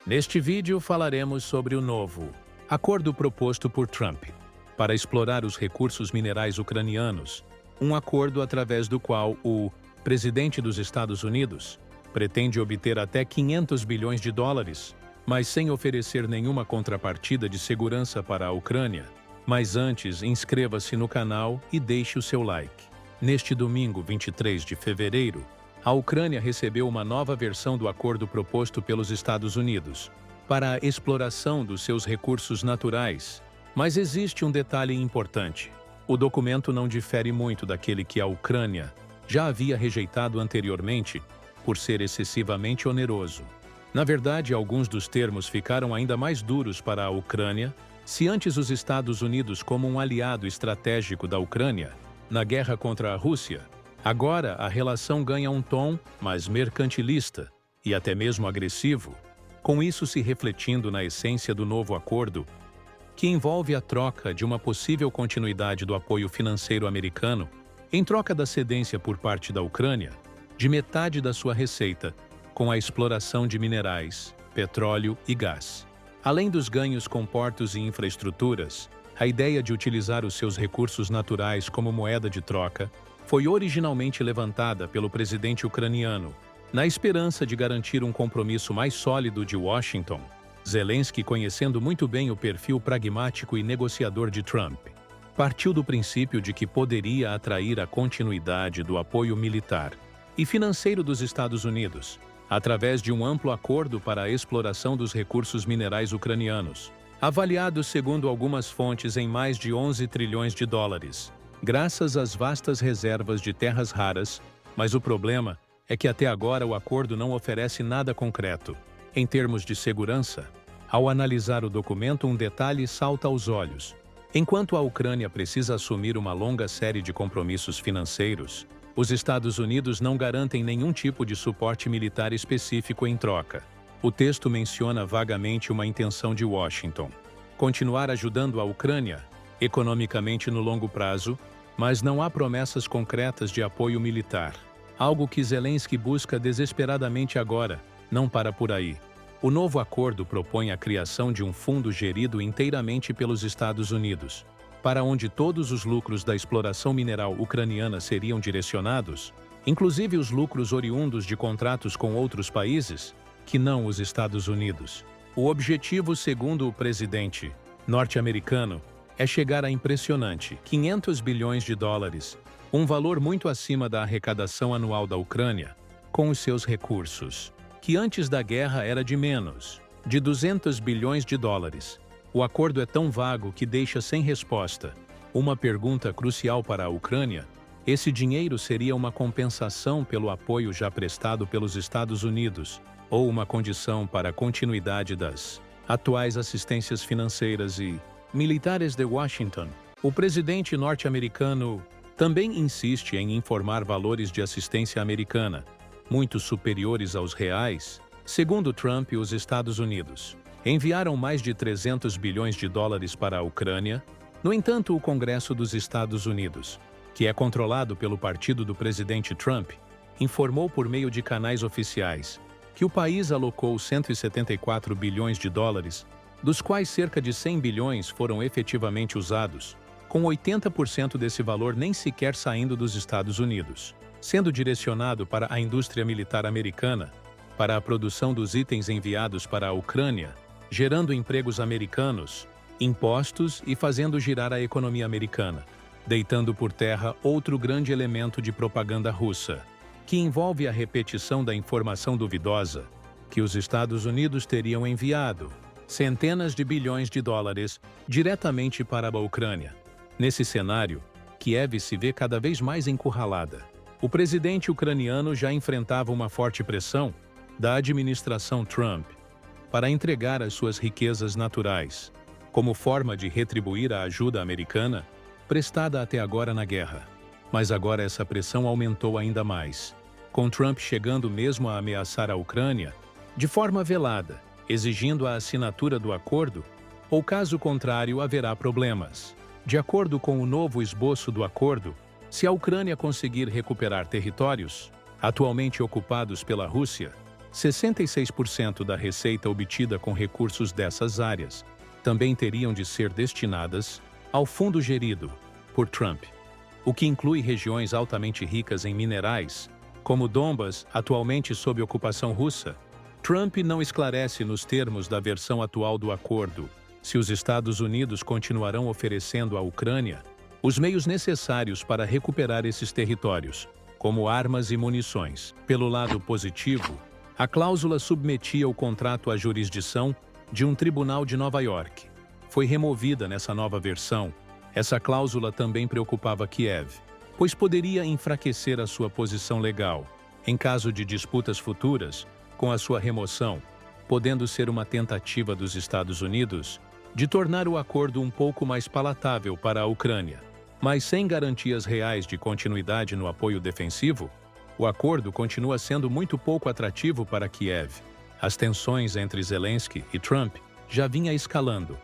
Neste vídeo falaremos sobre o novo acordo proposto por Trump para explorar os recursos minerais ucranianos, um acordo através do qual o presidente dos Estados Unidos pretende obter até 500 bilhões de dólares, mas sem oferecer nenhuma contrapartida de segurança para a Ucrânia. Mas antes, inscreva-se no canal e deixe o seu like. Neste domingo, 23 de fevereiro, a Ucrânia recebeu uma nova versão do acordo proposto pelos Estados Unidos para a exploração dos seus recursos naturais. Mas existe um detalhe importante. O documento não difere muito daquele que a Ucrânia já havia rejeitado anteriormente por ser excessivamente oneroso. Na verdade, alguns dos termos ficaram ainda mais duros para a Ucrânia. Se antes os Estados Unidos como um aliado estratégico da Ucrânia na guerra contra a Rússia, agora a relação ganha um tom mais mercantilista e até mesmo agressivo, com isso se refletindo na essência do novo acordo, que envolve a troca de uma possível continuidade do apoio financeiro americano em troca da cedência por parte da Ucrânia de metade da sua receita com a exploração de minerais, petróleo e gás. Além dos ganhos com portos e infraestruturas, a ideia de utilizar os seus recursos naturais como moeda de troca foi originalmente levantada pelo presidente ucraniano, na esperança de garantir um compromisso mais sólido de Washington. Zelensky, conhecendo muito bem o perfil pragmático e negociador de Trump, partiu do princípio de que poderia atrair a continuidade do apoio militar e financeiro dos Estados Unidos, através de um amplo acordo para a exploração dos recursos minerais ucranianos, avaliados segundo algumas fontes em mais de 11 trilhões de dólares, graças às vastas reservas de terras raras, mas o problema é que até agora o acordo não oferece nada concreto. Em termos de segurança, ao analisar o documento, um detalhe salta aos olhos. Enquanto a Ucrânia precisa assumir uma longa série de compromissos financeiros, os Estados Unidos não garantem nenhum tipo de suporte militar específico em troca. O texto menciona vagamente uma intenção de Washington continuar ajudando a Ucrânia economicamente no longo prazo, mas não há promessas concretas de apoio militar. Algo que Zelensky busca desesperadamente agora, não para por aí. O novo acordo propõe a criação de um fundo gerido inteiramente pelos Estados Unidos, para onde todos os lucros da exploração mineral ucraniana seriam direcionados, inclusive os lucros oriundos de contratos com outros países, que não os Estados Unidos. O objetivo, segundo o presidente norte-americano, é chegar a impressionante 500 bilhões de dólares, um valor muito acima da arrecadação anual da Ucrânia, com os seus recursos, que antes da guerra era de menos de 200 bilhões de dólares. O acordo é tão vago que deixa sem resposta uma pergunta crucial para a Ucrânia: esse dinheiro seria uma compensação pelo apoio já prestado pelos Estados Unidos ou uma condição para a continuidade das atuais assistências financeiras e militares de Washington? O presidente norte-americano também insiste em informar valores de assistência americana, muito superiores aos reais. Segundo Trump, os Estados Unidos enviaram mais de 300 bilhões de dólares para a Ucrânia. No entanto, o Congresso dos Estados Unidos, que é controlado pelo partido do presidente Trump, informou por meio de canais oficiais que o país alocou 174 bilhões de dólares, dos quais cerca de 100 bilhões foram efetivamente usados, com 80% desse valor nem sequer saindo dos Estados Unidos, sendo direcionado para a indústria militar americana, para a produção dos itens enviados para a Ucrânia, gerando empregos americanos, impostos e fazendo girar a economia americana, deitando por terra outro grande elemento de propaganda russa, que envolve a repetição da informação duvidosa que os Estados Unidos teriam enviado centenas de bilhões de dólares diretamente para a Ucrânia. Nesse cenário, Kiev se vê cada vez mais encurralada. O presidente ucraniano já enfrentava uma forte pressão da administração Trump para entregar as suas riquezas naturais, como forma de retribuir a ajuda americana prestada até agora na guerra. Mas agora essa pressão aumentou ainda mais, com Trump chegando mesmo a ameaçar a Ucrânia de forma velada, exigindo a assinatura do acordo, ou caso contrário haverá problemas. De acordo com o novo esboço do acordo, se a Ucrânia conseguir recuperar territórios atualmente ocupados pela Rússia, 66% da receita obtida com recursos dessas áreas também teriam de ser destinadas ao fundo gerido por Trump, o que inclui regiões altamente ricas em minerais, como Donbas, atualmente sob ocupação russa. Trump não esclarece nos termos da versão atual do acordo se os Estados Unidos continuarão oferecendo à Ucrânia os meios necessários para recuperar esses territórios, como armas e munições. Pelo lado positivo, a cláusula submetia o contrato à jurisdição de um tribunal de Nova York. Foi removida nessa nova versão. Essa cláusula também preocupava Kiev, pois poderia enfraquecer a sua posição legal, em caso de disputas futuras, com a sua remoção, podendo ser uma tentativa dos Estados Unidos de tornar o acordo um pouco mais palatável para a Ucrânia. Mas sem garantias reais de continuidade no apoio defensivo, o acordo continua sendo muito pouco atrativo para Kiev. As tensões entre Zelensky e Trump já vinham escalando,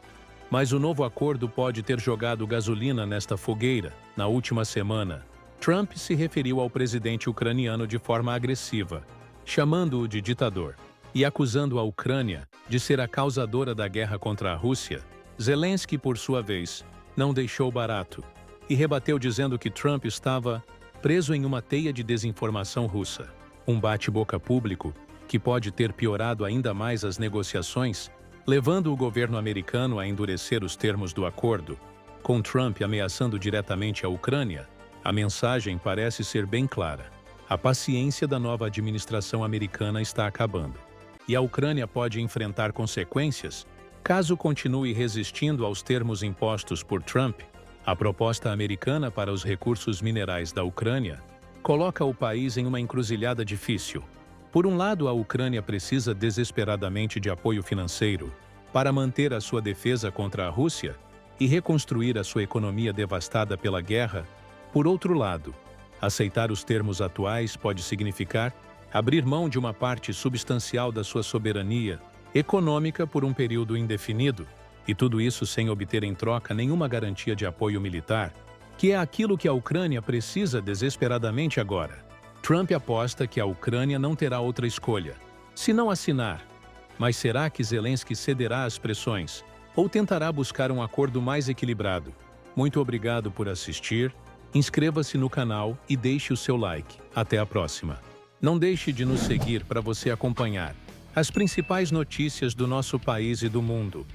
mas o novo acordo pode ter jogado gasolina nesta fogueira. Na última semana, Trump se referiu ao presidente ucraniano de forma agressiva, chamando-o de ditador e acusando a Ucrânia de ser a causadora da guerra contra a Rússia. Zelensky, por sua vez, não deixou barato e rebateu dizendo que Trump estava preso em uma teia de desinformação russa. Um bate-boca público que pode ter piorado ainda mais as negociações, levando o governo americano a endurecer os termos do acordo. Com Trump ameaçando diretamente a Ucrânia, a mensagem parece ser bem clara. A paciência da nova administração americana está acabando, e a Ucrânia pode enfrentar consequências caso continue resistindo aos termos impostos por Trump. A proposta americana para os recursos minerais da Ucrânia coloca o país em uma encruzilhada difícil. Por um lado, a Ucrânia precisa desesperadamente de apoio financeiro para manter a sua defesa contra a Rússia e reconstruir a sua economia devastada pela guerra. Por outro lado, aceitar os termos atuais pode significar abrir mão de uma parte substancial da sua soberania econômica por um período indefinido, e tudo isso sem obter em troca nenhuma garantia de apoio militar, que é aquilo que a Ucrânia precisa desesperadamente agora. Trump aposta que a Ucrânia não terá outra escolha, se não assinar. Mas será que Zelensky cederá às pressões ou tentará buscar um acordo mais equilibrado? Muito obrigado por assistir, inscreva-se no canal e deixe o seu like. Até a próxima. Não deixe de nos seguir para você acompanhar as principais notícias do nosso país e do mundo.